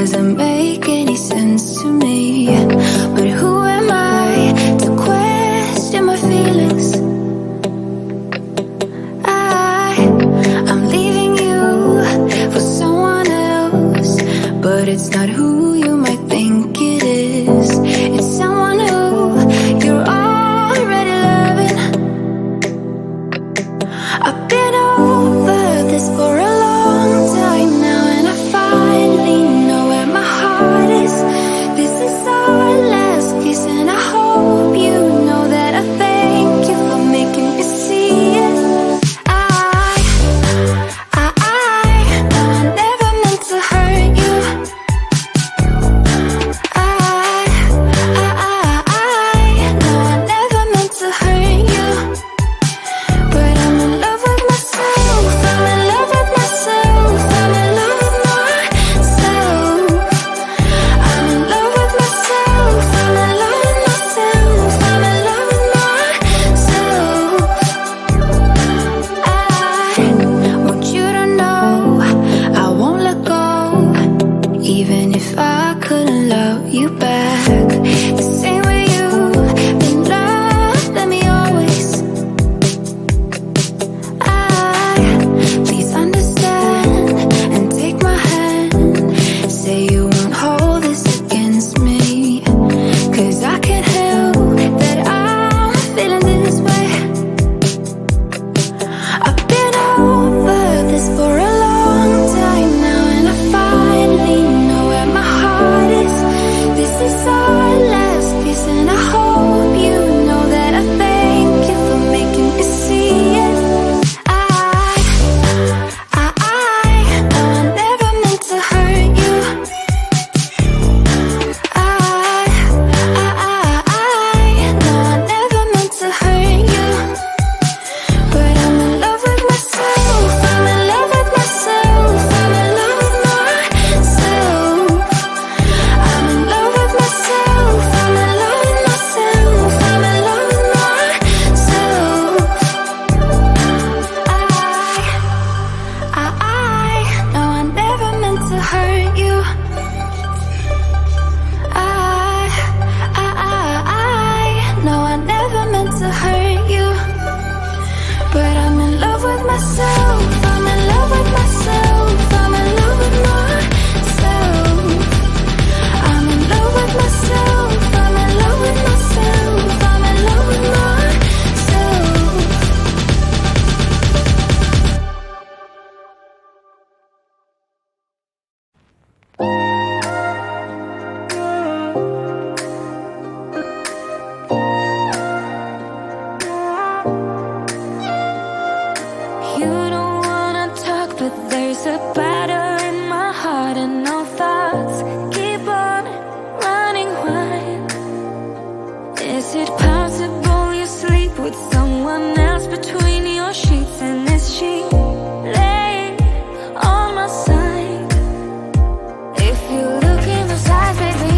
doesn't make any sense to me. But who am I to question my feelings? I'm leaving you for someone else, but it's not who you might think it is. It's someone who you're already loving. I've been over this for a long time now, and I finally know where my heart is. This is our last kiss, and I hope you know that I thank you for making me see it. Even if I couldn't love you back the same way you've been loving me always. Please understand and take my hand. Say you won't hold this against me, 'cause I can't help that I'm feeling this way. I've been over this for a long time now, and I finally know where my heart is. This is our last kiss, and I hope you know that I thank you for making me see it. know I never meant to hurt you. know I never meant to hurt you. But I'm in love with myself. I'm in love with myself. I'm in love with myself. I'm in love with myself. I'm in love with myself. I'm in love with myself. I know I never meant to hurt you. I know I never meant to hurt you. But I'm in love with myself. I'm in love with myself. I'm in love with myself. I'm in love with myself. I'm in love with myself. I'm in love with myself. You don't wanna talk, but there's a battle in my heart, and no thoughts keep on running wild. Is it possible you sleep with someone else between your sheets, and is she laying on my side? If you look in those eyes, baby,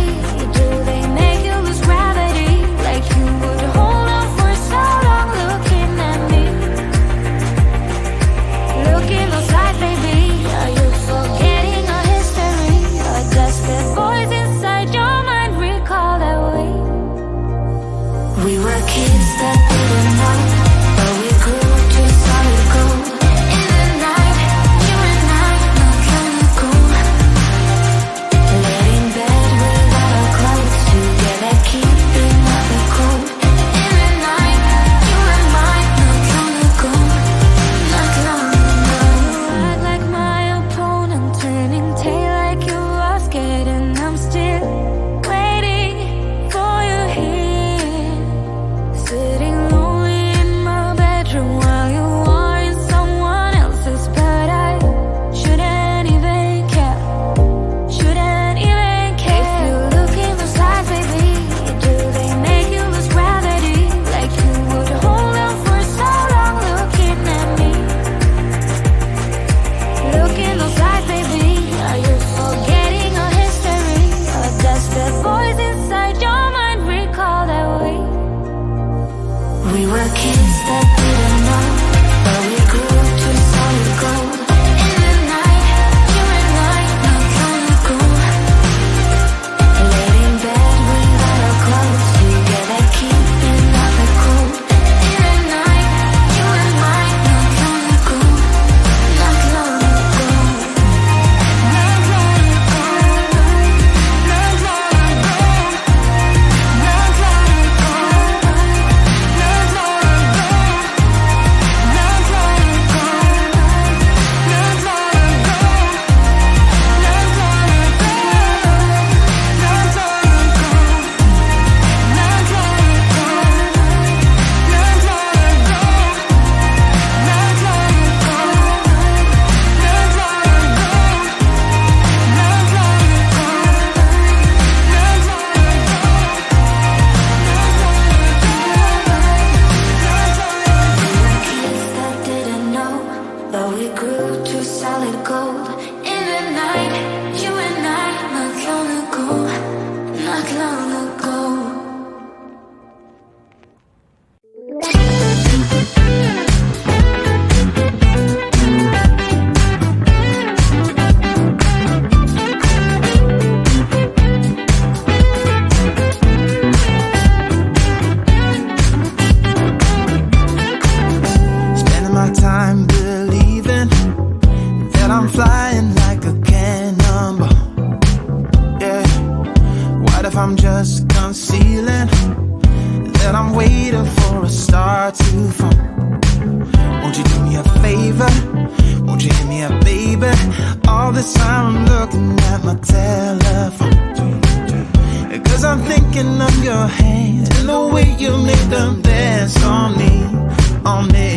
do they make you lose gravity? Like you would hold on for so long looking at me. Look in those eyes, baby. Are you forgetting our history? Or does the voice inside your mind recall that way? We were kids that didn't know, but we grew to solid just concealing that I'm waiting for a star to fall. Won't you do me a favor? Won't you hear me up, baby? All this time I'm looking at my telephone, 'cause I'm thinking of your hands and the way you make them dance on me, on me.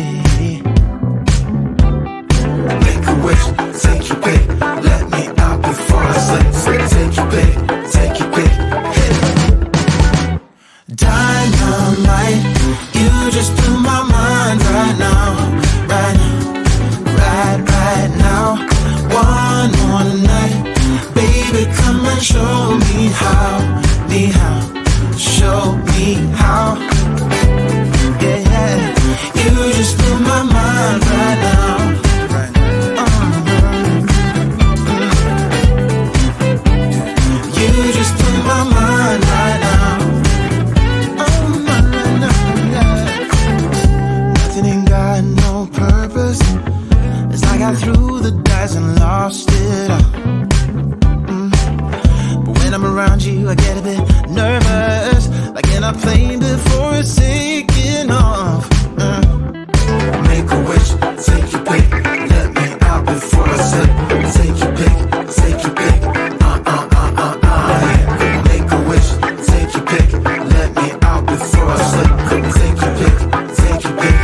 Make a wish, take your pick, let me out before I slip. Take your pick, take your pick, hit it. Dynamite, you just blew my mind right now, right now, right now. One more night, baby, come and show me how, show me how. Yeah, yeah, you just blew my mind right now. You just blew my mind right now. Nothing ain't got no purpose. It's like I threw the dice and lost it all. But when I'm around you, I get a bit nervous, like in a plane before it's taking off. Make a wish, take your pick, let me out before I slip. Take your pick, take your pick. Make a wish, take your pick, let me out before I slip. Take your pick, take your pick.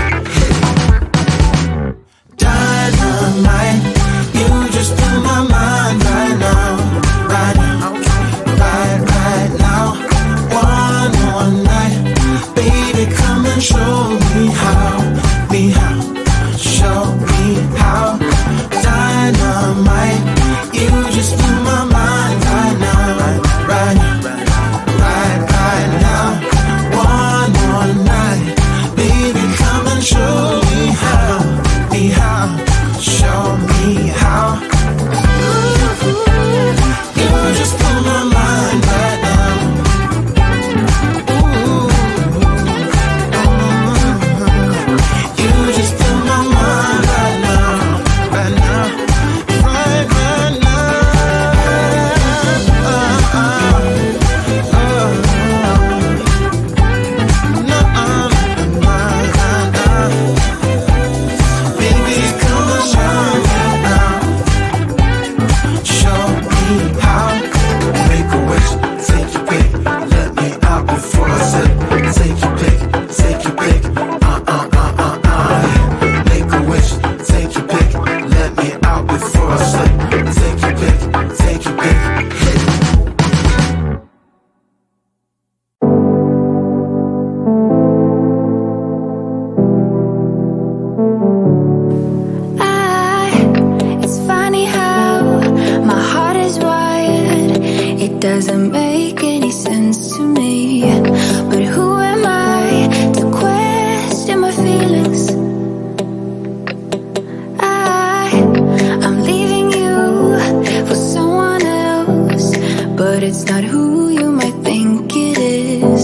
Dynamite, you just blew my mind right now, right now, right now. One more night, baby, come and show me how, show me how. Dynamite, you just blew my mind right now, right now. One more night, baby, come and show me how, show me how. You just blew my mind right now. You just blew my mind right now, right now, right now. Baby, come and show me how, show me how. Make a wish, take your pick, let me out before I slip. Take your pick, take your pick. Make a wish, take your pick, let me out before I slip. Take your pick, take your pick. It's funny how my heart is wired. It doesn't make any sense to me. But who am I to question my feelings? I'm leaving you for someone else, but it's not who you might think it is.